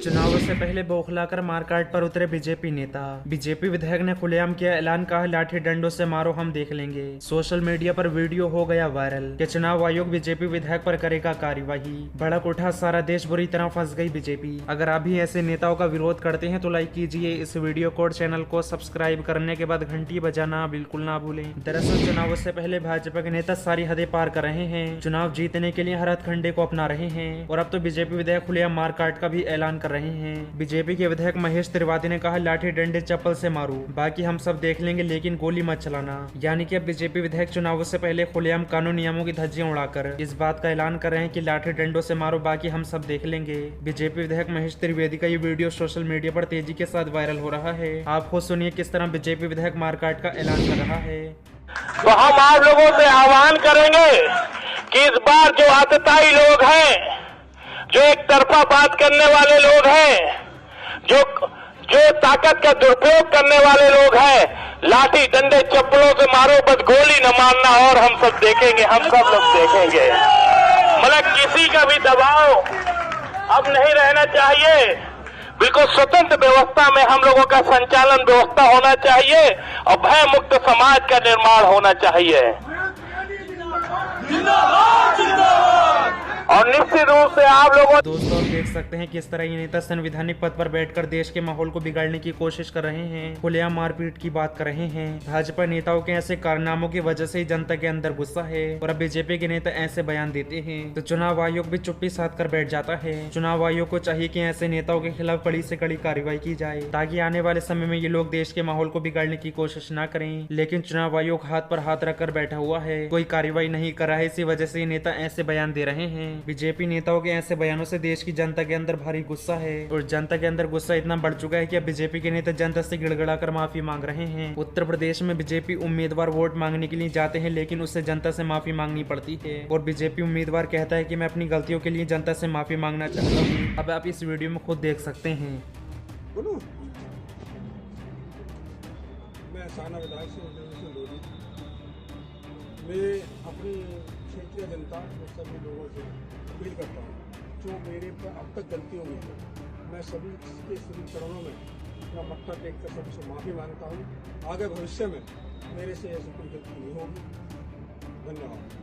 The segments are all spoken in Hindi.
चुनावों से पहले बौखलाकर मारकाट पर उतरे बीजेपी नेता। बीजेपी विधायक ने खुलेआम किया ऐलान, कहा लाठी डंडों से मारो हम देख लेंगे। सोशल मीडिया पर वीडियो हो गया वायरल कि चुनाव आयोग बीजेपी विधायक पर करेगा कार्यवाही। भड़क उठा सारा देश, बुरी तरह फंस गई बीजेपी। अगर आप भी ऐसे नेताओं का विरोध करते हैं तो लाइक कीजिए इस वीडियो को और चैनल को सब्सक्राइब करने के बाद घंटी बजाना बिल्कुल ना भूलें। दरअसल चुनावों से पहले भाजपा के नेता सारी हदें पार कर रहे हैं, चुनाव जीतने के लिए हर हथकंडे को अपना रहे हैं और अब तो बीजेपी विधायक खुलेआम मारकाट का भी ऐलान कर रहे हैं। बीजेपी के विधायक महेश त्रिपाठी ने कहा लाठी डंडे चप्पल से मारो, बाकी हम सब देख लेंगे लेकिन गोली मत चलाना। यानी कि अब बीजेपी विधायक चुनावों से पहले खुलेआम कानून नियमों की धज्जियां उड़ाकर इस बात का ऐलान कर रहे हैं कि लाठी डंडों से मारो, बाकी हम सब देख लेंगे। बीजेपी विधायक महेश त्रिवेदी का ये वीडियो सोशल मीडिया पर तेजी के साथ वायरल हो रहा है। आप खुद सुनिए किस तरह बीजेपी विधायक मारकाट का ऐलान कर रहा है। तो हम आप लोगों से आह्वान करेंगे कि इस बार जो आतताई लोग हैं, जो एक तरफा बात करने वाले लोग हैं, जो ताकत का दुरुपयोग करने वाले लोग हैं, लाठी डंडे चप्पलों से मारो बस गोली न मारना और हम सब देखेंगे, हम सब लोग देखेंगे। मतलब किसी का भी दबाव अब नहीं रहना चाहिए। बिल्कुल स्वतंत्र व्यवस्था में हम लोगों का संचालन व्यवस्था होना चाहिए और भय मुक्त समाज का निर्माण होना चाहिए। और निश्चित रूप से आप लोगों दोस्तों आप देख सकते हैं किस तरह ये नेता संवैधानिक पद पर बैठकर देश के माहौल को बिगाड़ने की कोशिश कर रहे हैं, खुलेआम मारपीट की बात कर रहे हैं। भाजपा नेताओं के ऐसे कारनामों की वजह से ही जनता के अंदर गुस्सा है और अब बीजेपी के नेता ऐसे बयान देते हैं तो चुनाव आयोग भी चुप्पी साध कर बैठ जाता है। चुनाव आयोग को चाहिए कि ऐसे नेताओं के खिलाफ कड़ी से कड़ी कार्रवाई की जाए ताकि आने वाले समय में ये लोग देश के माहौल को बिगाड़ने की कोशिश न करें। लेकिन चुनाव आयोग हाथ पर हाथ रखकर बैठा हुआ है, कोई कार्रवाई नहीं कर रहा है। इसी वजह से ये नेता ऐसे बयान दे रहे हैं। बीजेपी नेताओं के ऐसे बयानों से देश की जनता के अंदर भारी गुस्सा है और जनता के अंदर गुस्सा इतना बढ़ चुका है कि अब बीजेपी के नेता जनता से गिड़गिड़ाकर माफी मांग रहे हैं। उत्तर प्रदेश में बीजेपी उम्मीदवार वोट मांगने के लिए जाते हैं लेकिन उससे जनता से माफी मांगनी पड़ती है और बीजेपी उम्मीदवार कहता है कि मैं अपनी गलतियों के लिए जनता से माफी मांगना चाहता हूँ। अब आप इस वीडियो में खुद देख सकते हैं। मैं अपनी क्षेत्रीय जनता और सभी लोगों से अपील करता हूँ जो मेरे पर अब तक गलती हुई है, मैं सभी के सभी चरणों में अपना मत्था टेक कर सबसे माफ़ी मांगता हूँ। आगे भविष्य में मेरे से ऐसी कोई गलती नहीं होगी। धन्यवाद।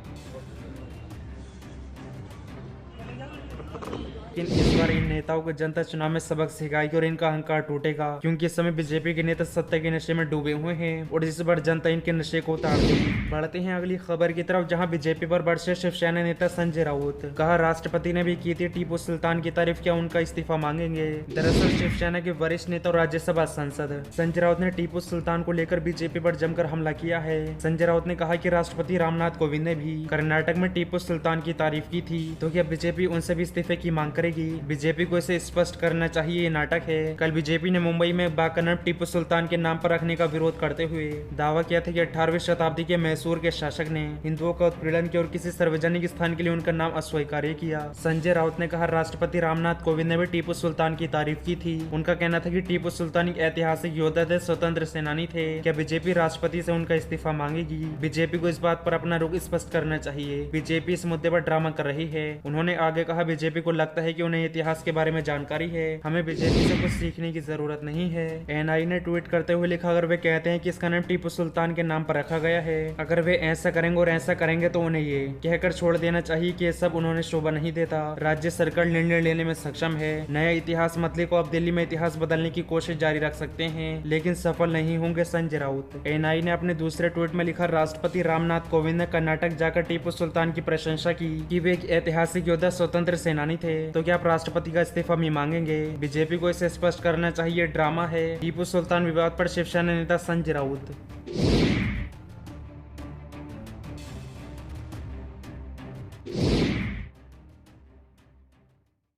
लेकिन इस बार इन नेताओं को जनता चुनाव में सबक सिखाएगी और इनका अहंकार टूटेगा क्योंकि इस समय बीजेपी के नेता सत्ता के नशे में डूबे हुए हैं और इस बार जनता इनके नशे को उतार देगी। बढ़ते हैं अगली खबर की तरफ, जहां बीजेपी पर बढ़े शिवसेना नेता संजय राउत। कहा राष्ट्रपति ने भी की थी टीपू सुल्तान की तारीफ, क्या उनका इस्तीफा मांगेंगे। दरअसल शिवसेना के वरिष्ठ नेता और राज्यसभा सांसद संजय राउत ने टीपू सुल्तान को लेकर बीजेपी पर जमकर हमला किया है। संजय राउत ने कहा कि राष्ट्रपति रामनाथ कोविंद ने भी कर्नाटक में टीपू सुल्तान की तारीफ की थी, तो क्या बीजेपी उनसे भी इस्तीफे की मांग करेगी। बीजेपी को इसे स्पष्ट करना चाहिए ये नाटक है। कल बीजेपी ने मुंबई में बाकनर टीपू सुल्तान के नाम पर रखने का विरोध करते हुए दावा किया था कि 18वीं शताब्दी के मैसूर के शासक ने हिंदुओं का उत्पीड़न किया और किसी सार्वजनिक स्थान के लिए उनका नाम अस्वीकार्य किया। संजय राउत ने कहा राष्ट्रपति रामनाथ कोविंद ने भी टीपू सुल्तान की तारीफ की थी। उनका कहना था कि टीपू सुल्तान एक ऐतिहासिक योद्धा थे, स्वतंत्र सेनानी थे। क्या बीजेपी राष्ट्रपति से उनका इस्तीफा मांगेगी। बीजेपी को इस बात पर अपना रुख स्पष्ट करना चाहिए। बीजेपी इस मुद्दे पर ड्रामा कर रही है। उन्होंने आगे कहा बीजेपी को लगता है कि उन्हें इतिहास के बारे में जानकारी है, हमें बीजेपी से कुछ सीखने की जरूरत नहीं है। एनआई ने ट्वीट करते हुए लिखा अगर वे कहते हैं कि इसका नाम टीपू सुल्तान के नाम पर रखा गया है, अगर वे ऐसा करेंगे और ऐसा करेंगे तो उन्हें ये कहकर छोड़ देना चाहिए कि ये सब उन्होंने शोभा नहीं देता। राज्य सरकार निर्णय लेने में सक्षम है। नया इतिहास मत लिखो, अब दिल्ली में इतिहास बदलने की कोशिश जारी रख सकते हैं लेकिन सफल नहीं होंगे संजय राउत। एनआई ने अपने दूसरे ट्वीट में लिखा राष्ट्रपति रामनाथ कोविंद ने कर्नाटक जाकर टीपू सुल्तान की प्रशंसा की कि वे एक ऐतिहासिक योद्धा स्वतंत्र सेनानी थे, तो क्या आप राष्ट्रपति का इस्तीफा भी मांगेंगे। बीजेपी को इसे स्पष्ट करना चाहिए ड्रामा है। टीपू सुल्तान विवाद पर शिवसेना नेता संजय राउत।